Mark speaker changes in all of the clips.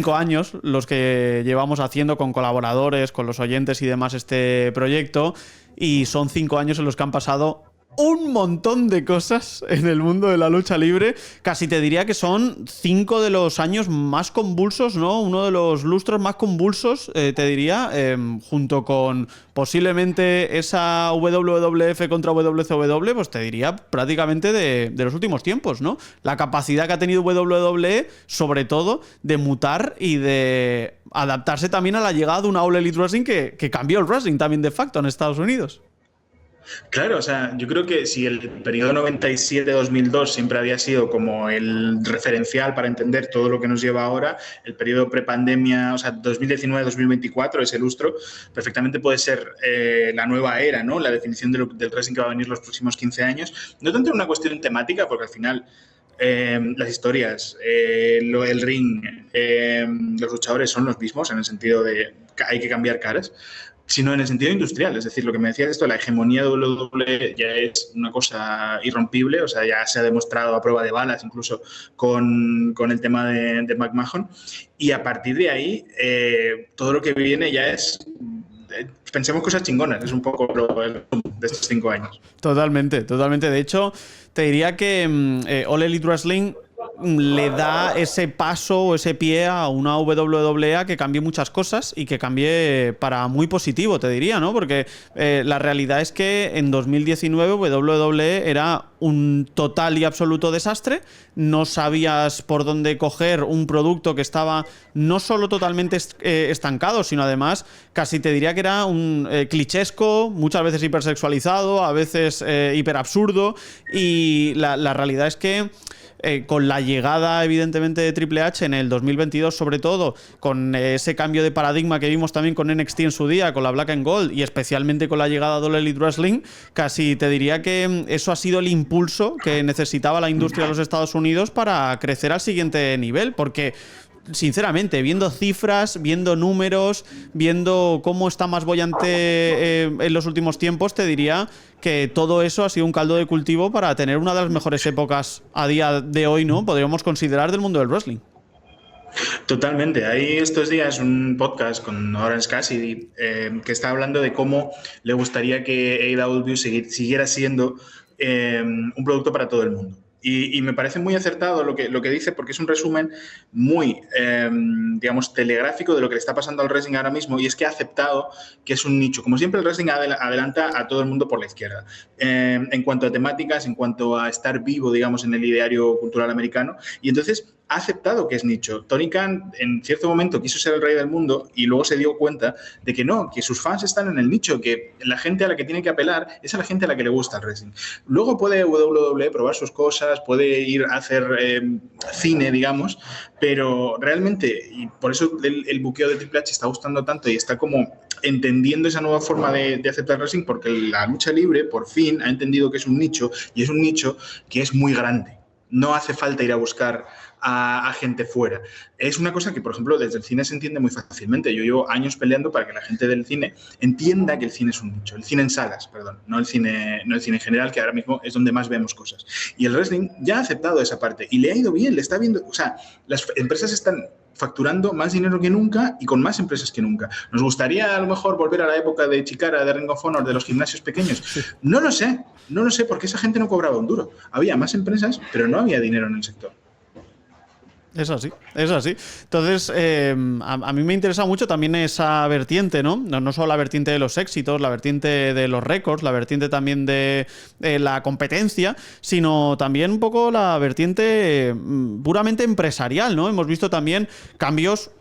Speaker 1: 5 años los que llevamos haciendo con colaboradores, con los oyentes y demás este proyecto, y son 5 años en los que han pasado un montón de cosas en el mundo de la lucha libre. Casi te diría que son 5 de los años más convulsos, ¿no? Uno de los lustros más convulsos, te diría, junto con posiblemente esa WWF contra WCW, pues te diría prácticamente de los últimos tiempos, ¿no? La capacidad que ha tenido WWE, sobre todo, de mutar y de adaptarse también a la llegada de una All Elite Wrestling que cambió el wrestling también de facto en Estados Unidos.
Speaker 2: Claro, o sea, yo creo que si el periodo 97-2002 siempre había sido como el referencial para entender todo lo que nos lleva ahora, el periodo prepandemia, o sea, 2019-2024, ese lustro, perfectamente puede ser la nueva era, ¿no? La definición del wrestling que va a venir los próximos 15 años. No tanto una cuestión temática, porque al final las historias, el ring, los luchadores son los mismos en el sentido de que hay que cambiar caras, sino en el sentido industrial. Es decir, lo que me decías esto, la hegemonía de WWE ya es una cosa irrompible, o sea, ya se ha demostrado a prueba de balas, incluso con el tema de McMahon, y a partir de ahí, todo lo que viene ya es... pensemos cosas chingonas, es un poco el de estos 5 años.
Speaker 1: Totalmente, totalmente. De hecho, te diría que All Elite Wrestling le da ese paso o ese pie a una WWE que cambie muchas cosas y que cambie para muy positivo, te diría, ¿no? Porque la realidad es que en 2019 WWE era un total y absoluto desastre. No sabías por dónde coger un producto que estaba no solo totalmente estancado, sino además casi te diría que era un clichesco, muchas veces hipersexualizado, a veces hiperabsurdo, y la realidad es que con la llegada evidentemente de Triple H en el 2022, sobre todo con ese cambio de paradigma que vimos también con NXT en su día, con la Black and Gold, y especialmente con la llegada de All Elite Wrestling, casi te diría que eso ha sido el impulso que necesitaba la industria de los Estados Unidos para crecer al siguiente nivel, porque sinceramente, viendo cifras, viendo números, viendo cómo está más bollante en los últimos tiempos, te diría que todo eso ha sido un caldo de cultivo para tener una de las mejores épocas a día de hoy, ¿no? Podríamos considerar del mundo del wrestling.
Speaker 2: Totalmente. Hay estos días un podcast con Orange Cassidy que está hablando de cómo le gustaría que AEW siguiera siendo un producto para todo el mundo. Y me parece muy acertado lo que dice, porque es un resumen muy, digamos, telegráfico de lo que le está pasando al wrestling ahora mismo, y es que ha aceptado que es un nicho. Como siempre, el wrestling adelanta a todo el mundo por la izquierda. En cuanto a temáticas, en cuanto a estar vivo, digamos, en el ideario cultural americano, y entonces ha aceptado que es nicho. Tony Khan en cierto momento quiso ser el rey del mundo y luego se dio cuenta de que no, que sus fans están en el nicho, que la gente a la que tiene que apelar es a la gente a la que le gusta el wrestling. Luego puede WWE probar sus cosas, puede ir a hacer cine, digamos, pero realmente, y por eso el buqueo de Triple H está gustando tanto y está como entendiendo esa nueva forma de aceptar wrestling, porque la lucha libre por fin ha entendido que es un nicho, y es un nicho que es muy grande. No hace falta ir a buscar a gente fuera. Es una cosa que, por ejemplo, desde el cine se entiende muy fácilmente. Yo llevo años peleando para que la gente del cine entienda que el cine es un nicho. El cine en salas, perdón, no el cine en general, que ahora mismo es donde más vemos cosas. Y el wrestling ya ha aceptado esa parte y le ha ido bien, le está viendo. O sea, las empresas están facturando más dinero que nunca y con más empresas que nunca. ¿Nos gustaría a lo mejor volver a la época de Chikara, de Ring of Honor, de los gimnasios pequeños? No lo sé, porque esa gente no cobraba un duro. Había más empresas, pero no había dinero en el sector.
Speaker 1: Es así, es así. Entonces, a mí me interesa mucho también esa vertiente, ¿no? No solo la vertiente de los éxitos, la vertiente de los récords, la vertiente también de la competencia, sino también un poco la vertiente puramente empresarial, ¿no? Hemos visto también cambios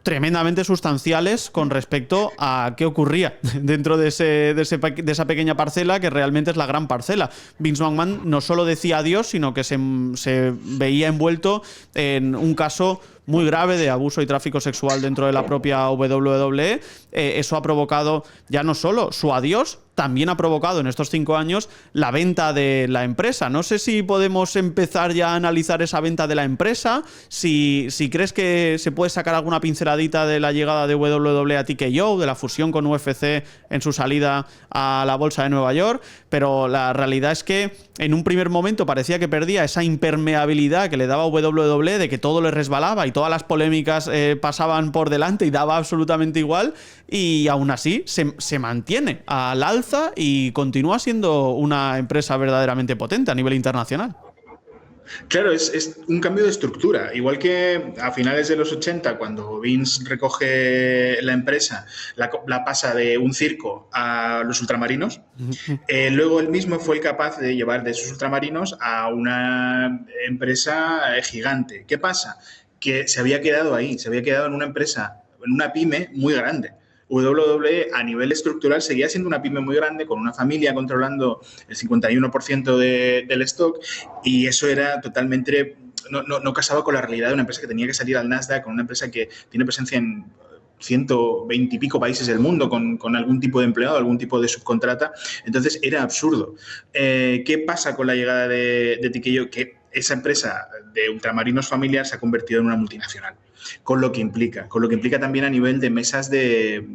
Speaker 1: tremendamente sustanciales con respecto a qué ocurría dentro de esa pequeña parcela, que realmente es la gran parcela. Vince McMahon no solo decía adiós, sino que se veía envuelto en un caso muy grave de abuso y tráfico sexual dentro de la propia WWE. Eso ha provocado ya no solo su adiós, también ha provocado en estos 5 años la venta de la empresa. No sé si podemos empezar ya a analizar esa venta de la empresa, si crees que se puede sacar alguna pinceladita de la llegada de WWE a TKO, de la fusión con UFC en su salida a la bolsa de Nueva York, pero la realidad es que en un primer momento parecía que perdía esa impermeabilidad que le daba WWE, de que todo le resbalaba y todas las polémicas pasaban por delante y daba absolutamente igual, y aún así se mantiene al alza y continúa siendo una empresa verdaderamente potente a nivel internacional.
Speaker 2: Claro, es un cambio de estructura. Igual que a finales de los 80, cuando Vince recoge la empresa, la pasa de un circo a los ultramarinos, luego él mismo fue el capaz de llevar de esos ultramarinos a una empresa gigante. ¿Qué pasa? Que se había quedado ahí, se había quedado en una empresa, en una pyme muy grande. WWE a nivel estructural seguía siendo una pyme muy grande, con una familia controlando el 51% del stock, y eso era totalmente... No casaba con la realidad de una empresa que tenía que salir al Nasdaq, con una empresa que tiene presencia en 120 y pico países del mundo, con algún tipo de empleado, algún tipo de subcontrata. Entonces era absurdo. ¿Qué pasa con la llegada de TKO? Que esa empresa de ultramarinos familiar se ha convertido en una multinacional, con lo que implica también a nivel de mesas de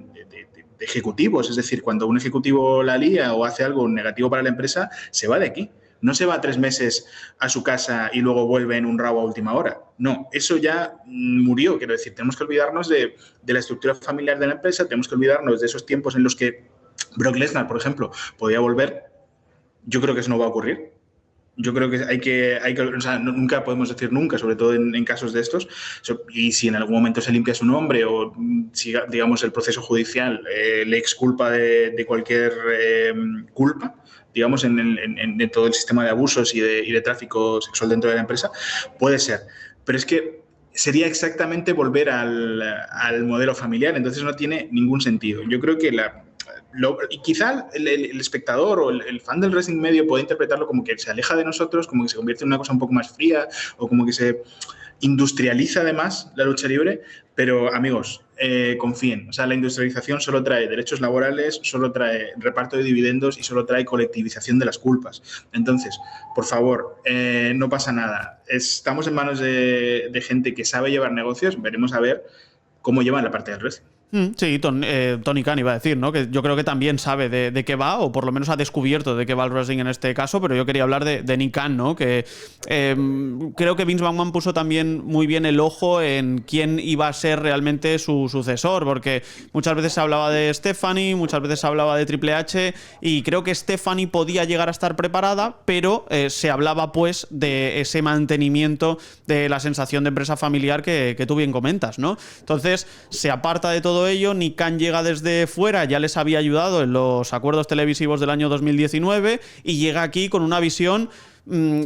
Speaker 2: ejecutivos. Es decir, cuando un ejecutivo la lía o hace algo negativo para la empresa, se va de aquí. No se va 3 meses a su casa y luego vuelve en un rabo a última hora. No, eso ya murió. Quiero decir, tenemos que olvidarnos de la estructura familiar de la empresa, tenemos que olvidarnos de esos tiempos en los que Brock Lesnar, por ejemplo, podía volver. Yo creo que eso no va a ocurrir. Yo creo que hay que o sea, nunca podemos decir nunca, sobre todo en casos de estos, y si en algún momento se limpia su nombre o si, digamos, el proceso judicial le exculpa de cualquier culpa, digamos, en todo el sistema de abusos y de tráfico sexual dentro de la empresa, puede ser. Pero es que sería exactamente volver al modelo familiar, entonces no tiene ningún sentido. Yo creo que y quizá el espectador o el fan del wrestling medio puede interpretarlo como que se aleja de nosotros, como que se convierte en una cosa un poco más fría o como que se industrializa además la lucha libre, pero amigos, confíen. O sea, la industrialización solo trae derechos laborales, solo trae reparto de dividendos y solo trae colectivización de las culpas. Entonces, por favor, no pasa nada. Estamos en manos de gente que sabe llevar negocios, veremos a ver cómo llevan la parte del wrestling.
Speaker 1: Sí, Tony Khan iba a decir, ¿no? Que yo creo que también sabe de qué va, o por lo menos ha descubierto de qué va el wrestling en este caso, pero yo quería hablar de Nick Khan, ¿no? Que creo que Vince McMahon puso también muy bien el ojo en quién iba a ser realmente su sucesor, porque muchas veces se hablaba de Stephanie, muchas veces se hablaba de Triple H, y creo que Stephanie podía llegar a estar preparada, pero se hablaba pues de ese mantenimiento de la sensación de empresa familiar que tú bien comentas, ¿no? Entonces se aparta de todo ello, Nick Khan llega desde fuera, ya les había ayudado en los acuerdos televisivos del año 2019 y llega aquí con una visión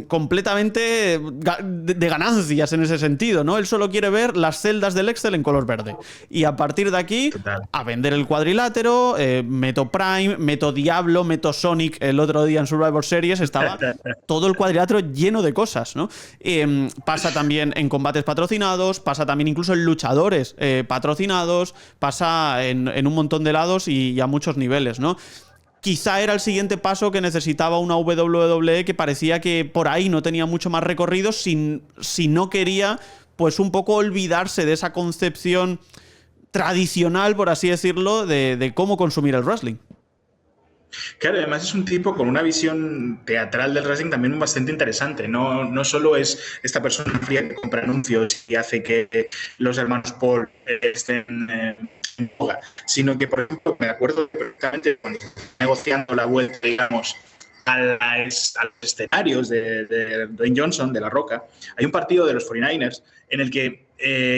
Speaker 1: completamente de ganancias en ese sentido, ¿no? Él solo quiere ver las celdas del Excel en color verde. Y a partir de aquí, a vender el cuadrilátero, meto Prime, meto Diablo, meto Sonic. El otro día en Survivor Series estaba todo el cuadrilátero lleno de cosas, ¿no? Pasa también en combates patrocinados, pasa también incluso en luchadores patrocinados, pasa en un montón de lados y a muchos niveles, ¿no? Quizá era el siguiente paso que necesitaba una WWE, que parecía que por ahí no tenía mucho más recorrido si no quería pues un poco olvidarse de esa concepción tradicional, por así decirlo, de cómo consumir el wrestling.
Speaker 2: Claro, además es un tipo con una visión teatral del wrestling también bastante interesante. No solo es esta persona fría que compra anuncios y hace que los hermanos Paul estén en boga, sino que, por ejemplo, me acuerdo perfectamente cuando negociando la vuelta, digamos, a los escenarios de Dwayne Johnson, de La Roca, hay un partido de los 49ers en el que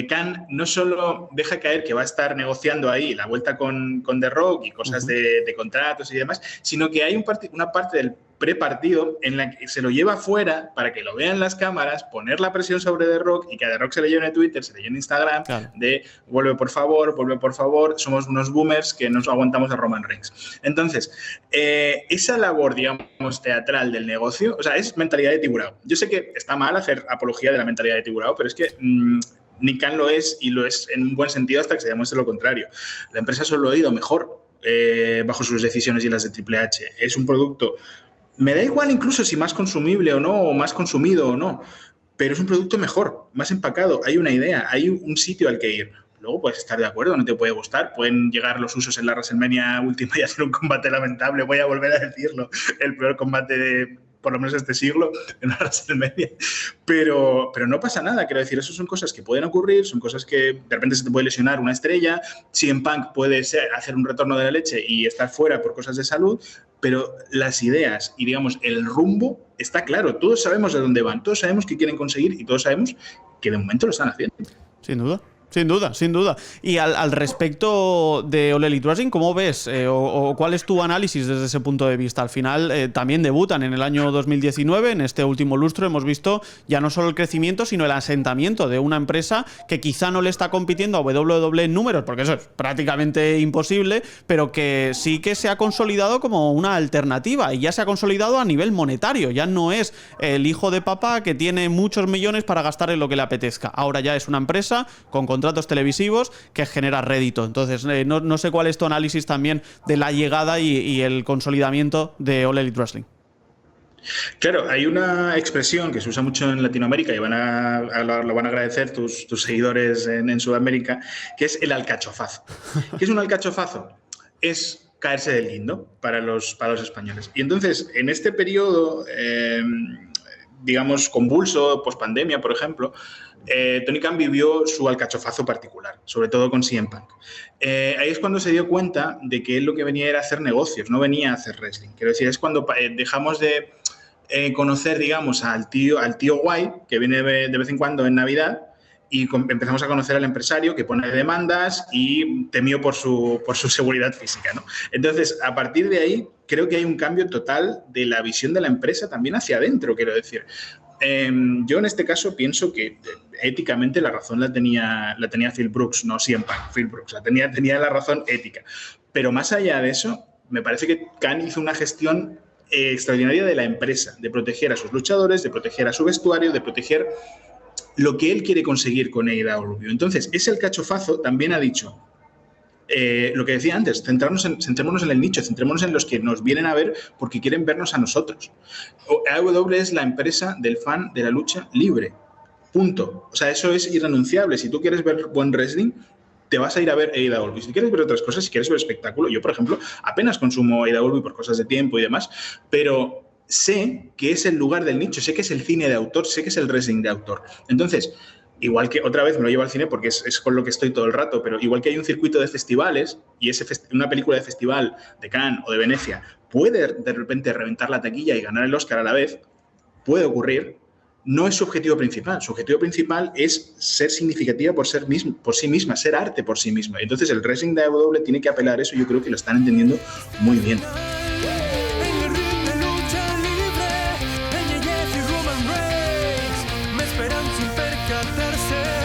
Speaker 2: Khan no solo deja caer que va a estar negociando ahí la vuelta con The Rock y cosas de contratos y demás, sino que hay una parte del prepartido en la que se lo lleva fuera para que lo vean las cámaras, poner la presión sobre The Rock y que a The Rock se le lleve en Twitter, se le lleve en Instagram, claro, de vuelve por favor, somos unos boomers que no aguantamos a Roman Reigns. Entonces, esa labor, digamos, teatral del negocio, o sea, es mentalidad de tiburón. Yo sé que está mal hacer apología de la mentalidad de tiburón, pero es que Nick Khan lo es, y lo es en un buen sentido hasta que se demuestre lo contrario. La empresa solo ha ido mejor. bajo sus decisiones y las de Triple H. Es un producto, me da igual incluso si más consumible o no, o más consumido o no, pero es un producto mejor, más empacado, hay una idea, hay un sitio al que ir. Luego puedes estar de acuerdo, no te puede gustar, pueden llegar los usos en la WrestleMania última y hacer un combate lamentable, voy a volver a decirlo, el peor combate de, por lo menos este siglo, en la WrestleMania, pero no pasa nada, quiero decir, eso son cosas que pueden ocurrir, son cosas que de repente se te puede lesionar una estrella, CM Punk puede hacer un retorno de la leche y estar fuera por cosas de salud, pero las ideas y, digamos, el rumbo está claro, todos sabemos de dónde van, todos sabemos qué quieren conseguir y todos sabemos que de momento lo están haciendo.
Speaker 1: Sin duda. Sin duda, sin duda. Y al respecto de All Elite Wrestling, ¿cómo ves? O ¿cuál es tu análisis desde ese punto de vista? Al final también debutan en el año 2019, en este último lustro hemos visto ya no solo el crecimiento, sino el asentamiento de una empresa que quizá no le está compitiendo a WWE en números, porque eso es prácticamente imposible, pero que sí que se ha consolidado como una alternativa y ya se ha consolidado a nivel monetario. Ya no es el hijo de papá que tiene muchos millones para gastar en lo que le apetezca. Ahora ya es una empresa con contratos televisivos que genera rédito. Entonces, no sé cuál es tu análisis también de la llegada y el consolidamiento de All Elite Wrestling.
Speaker 2: Claro, hay una expresión que se usa mucho en Latinoamérica y lo van a agradecer tus seguidores en Sudamérica, que es el alcachofazo. ¿Qué es un alcachofazo? Es caerse del guindo para los españoles. Y entonces, en este periodo, digamos, convulso, pospandemia, por ejemplo, Tony Khan vivió su alcachofazo particular, sobre todo con CM Punk. Ahí es cuando se dio cuenta de que él lo que venía era hacer negocios, no venía a hacer wrestling. Quiero decir, es cuando dejamos de conocer, digamos, al tío guay, que viene de vez en cuando en Navidad, y empezamos a conocer al empresario que pone demandas y temió por su seguridad física, ¿no? Entonces, a partir de ahí, creo que hay un cambio total de la visión de la empresa también hacia adentro, quiero decir. Yo en este caso pienso que éticamente la razón la tenía Phil Brooks, no CM Punk, Phil Brooks, tenía la razón ética. Pero más allá de eso, me parece que Khan hizo una gestión extraordinaria de la empresa, de proteger a sus luchadores, de proteger a su vestuario, de proteger lo que él quiere conseguir con AEW. Entonces, ese alcachofazo también ha dicho lo que decía antes, centrémonos en el nicho, centrémonos en los que nos vienen a ver porque quieren vernos a nosotros. AEW es la empresa del fan de la lucha libre. Punto. O sea, eso es irrenunciable. Si tú quieres ver buen wrestling, te vas a ir a ver AEW. Y si quieres ver otras cosas, si quieres ver espectáculo, yo, por ejemplo, apenas consumo AEW por cosas de tiempo y demás, pero sé que es el lugar del nicho, sé que es el cine de autor, sé que es el wrestling de autor. Entonces, igual que otra vez me lo llevo al cine porque es con lo que estoy todo el rato, pero igual que hay un circuito de festivales y una película de festival de Cannes o de Venecia puede de repente reventar la taquilla y ganar el Oscar a la vez, puede ocurrir, no es su objetivo principal. Su objetivo principal es ser significativa por sí misma, ser arte por sí misma. Entonces el wrestling de AEW tiene que apelar a eso y yo creo que lo están entendiendo muy bien.
Speaker 3: Me esperan sin percatarse.